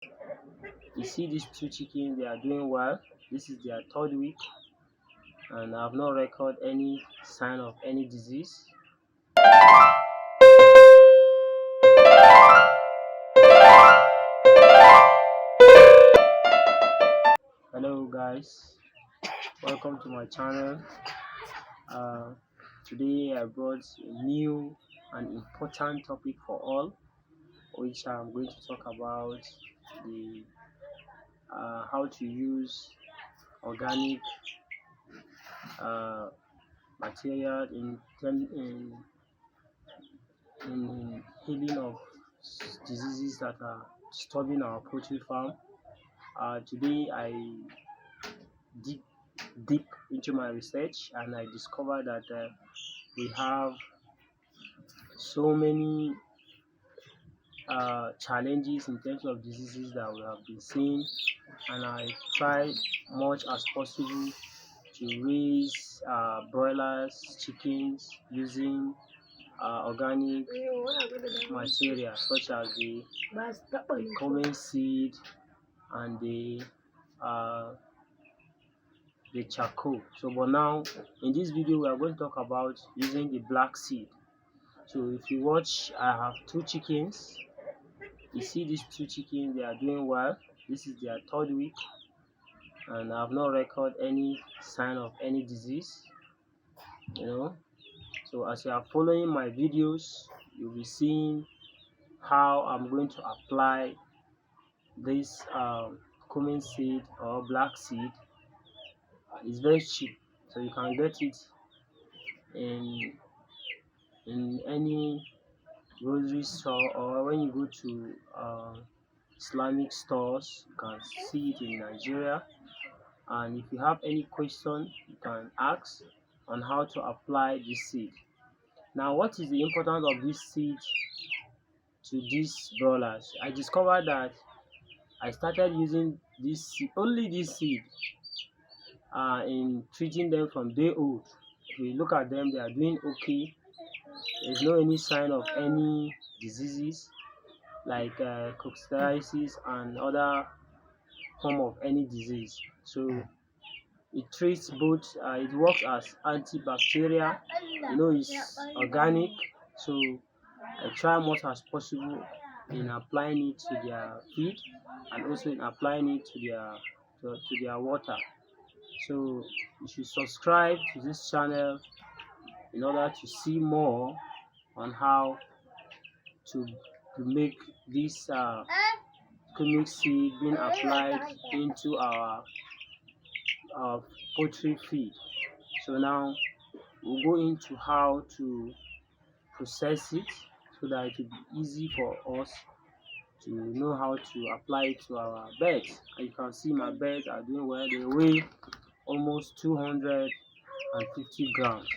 You see these two chickens, they are doing well. This is their third week, and I have not recorded any sign of any disease. Hello guys, welcome to my channel. uh, Today I brought a new and important topic for all, which I'm going to talk about the how to use organic uh, material in healing of diseases that are disturbing our poultry farm. Today I dig deep into my research and I discovered that we have so many challenges in terms of diseases that we have been seeing, and I try much as possible to raise broilers, chickens using organic material such as the cummin seed and uh, the charcoal. So but now in this video we are going to talk about using the black seed. So if you watch, I have two chickens. You see these two chickens, they are doing well. This is their third week, and I have not recorded any sign of any disease. So as you are following my videos, you'll be seeing how I'm going to apply this cumin seed or black seed. It's very cheap, so you can get it in any grocery store, or when you go to Islamic stores you can see it in Nigeria. And if you have any question, you can ask on how to apply this seed. Now, what is the importance of this seed to these broilers? I discovered that I started using this seed, only this seed, in treating them from day old. If you look at them, they are doing okay. There's no any sign of any diseases like coccidiosis and other form of any disease. So it treats both, it works as antibacterial, it's organic. So I try much as possible in applying it to their feed and also in applying it to their water. So you should subscribe to this channel in order to see more on how to, to make this cumin seed being applied into our poultry feed. So now we'll go into how to process it so that it will be easy for us to know how to apply it to our birds. And you can see my birds are doing well. They weigh almost 250 grams,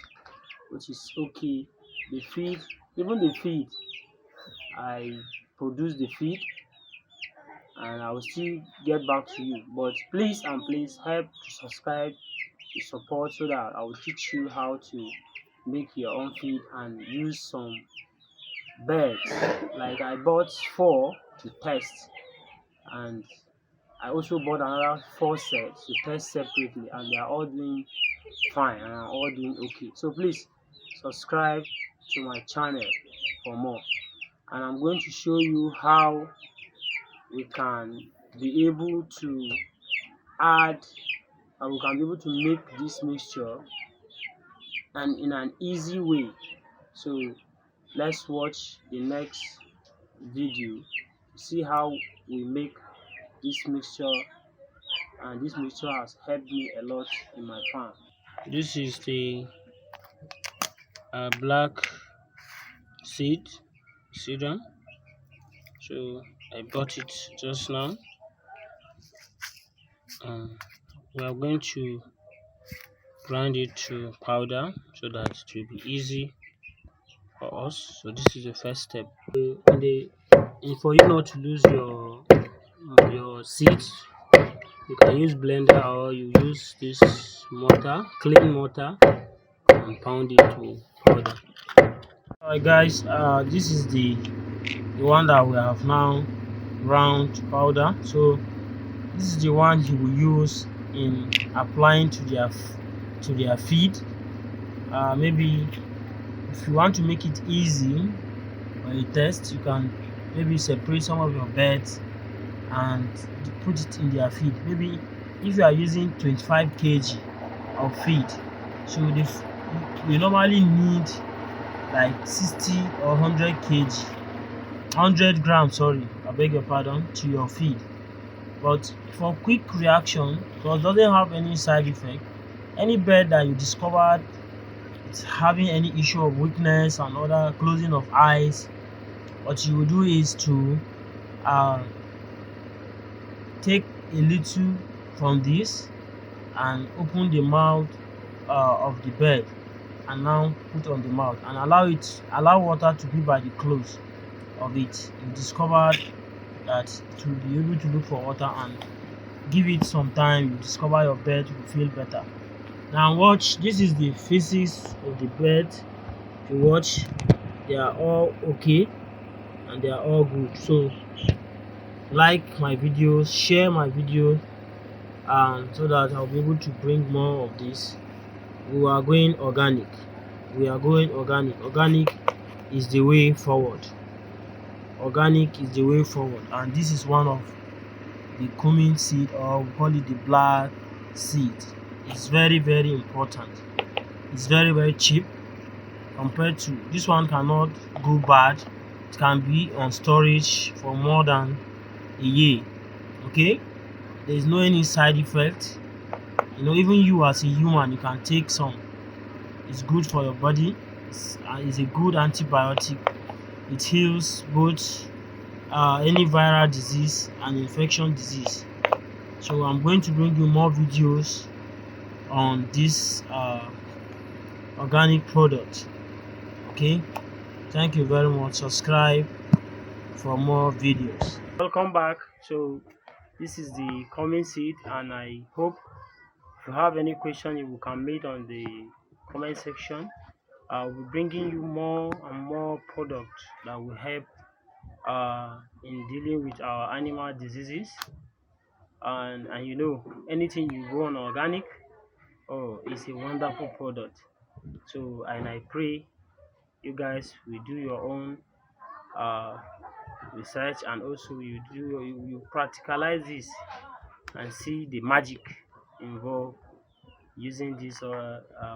which is okay. The feed, even the feed, I produce the feed and I will still get back to you. But please and please help to subscribe, to support, so that I will teach you how to make your own feed and use some birds. Like I bought 4 to test, and I also bought another 4 sets to test separately, and they are all doing fine and are all doing okay. So please subscribe to my channel for more, and I'm going to show you how we can be able to add, and we can be able to make this mixture and in an easy way. So let's watch the next video to see how we make this mixture, and this mixture has helped me a lot in my farm. This is the black serum. So I bought it just now. We are going to grind it to powder so that it will be easy for us. So this is the first step. And for you not to lose your seeds, you can use blender or you use this mortar, clean mortar, and pound it to powder. Alright guys, this is the one that we have now round powder. So this is the one he will use in applying to their feed. Maybe if you want to make it easy for a test, you can maybe separate some of your birds and put it in their feed. Maybe if you are using 25 kg of feed, so you normally need like 60 or 100 kg 100 grams, sorry, I beg your pardon, to your feed. But for quick reaction, because it doesn't have any side effect, any bird that you discovered is having any issue of weakness and other closing of eyes, what you will do is to take a little from this and open the mouth of the bird, and now put on the mouth and allow water to be by the close of it. You discovered that it will be able to look for water, and give it some time, you discover your bird will feel better. Now watch, this is the faces of the bird. If you watch, they are all okay and they are all good. So like my videos, share my video, and so that I'll be able to bring more of this. We are going organic. Organic is the way forward. Organic is the way forward. And this is one of the cummin seed, or we call it the black seed. It's very important. It's very cheap compared to this one. Cannot go bad. It can be on storage for more than a year. Okay, there is no any side effect. Even you as a human, you can take some. It's good for your body. It's a good antibiotic. It heals both any viral disease and infection disease. So I'm going to bring you more videos on this organic product. Okay, thank you very much. Subscribe for more videos. Welcome back. So this is the comment seed, and I hope if you have any question, you can make on the comment section. I'll be bringing you more and more products that will help in dealing with our animal diseases. And anything you go on organic, it's a wonderful product. So, and I pray you guys will do your own uh, research, and also you practicalize this and see the magic involved using this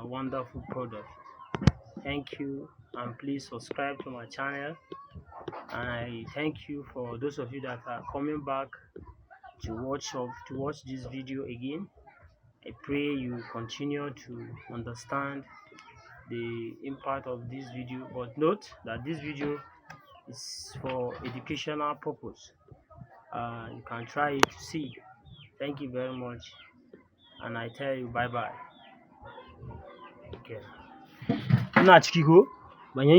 wonderful product. Thank you, and please subscribe to my channel. And I thank you for those of you that are coming back to watch this video again. I pray you continue to understand the impact of this video, but note that this video is for educational purpose. You can try it to see. Thank you very much, and I tell you bye bye. Okay. Ina ciki ko? Ban yanke